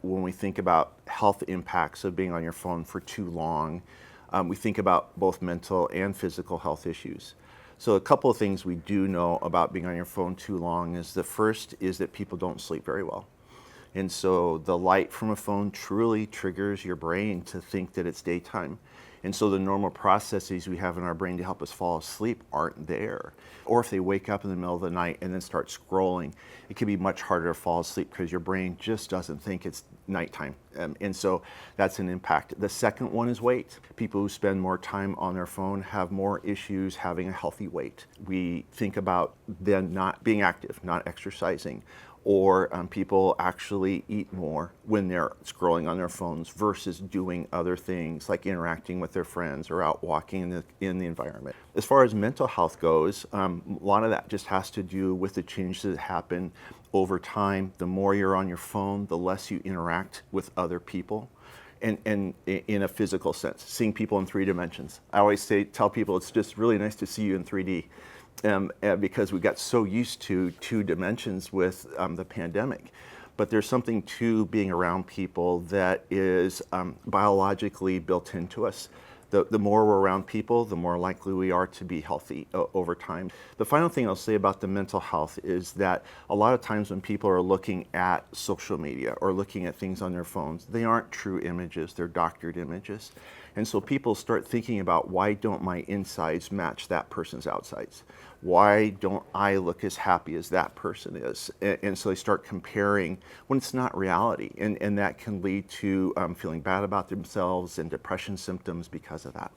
when we think about health impacts of being on your phone for too long, we think about both mental and physical health issues. So a couple of things we do know about being on your phone too long is the first is that people don't sleep very well. And so the light from a phone truly triggers your brain to think that it's daytime. And so the normal processes we have in our brain to help us fall asleep aren't there. Or if they wake up in the middle of the night and then start scrolling, it can be much harder to fall asleep because your brain just doesn't think it's nighttime. And so that's an impact. The second one is weight. People who spend more time on their phone have more issues having a healthy weight. We think about them not being active, not exercising, or people actually eat more when they're scrolling on their phones versus doing other things like interacting with their friends or out walking in the environment. As far as mental health goes, a lot of that just has to do with the changes that happen over time. The more you're on your phone, the less you interact with other people. And in a physical sense, seeing people in 3 dimensions. I always tell people it's just really nice to see you in 3D. Because we got so used to 2 dimensions with the pandemic. But there's something to being around people that is biologically built into us. The more we're around people, the more likely we are to be healthy over time. The final thing I'll say about the mental health is that a lot of times when people are looking at social media or looking at things on their phones, they aren't true images, they're doctored images. And so people start thinking about, why don't my insides match that person's outsides? Why don't I look as happy as that person is? And so they start comparing when it's not reality. And that can lead to feeling bad about themselves and depression symptoms because of that.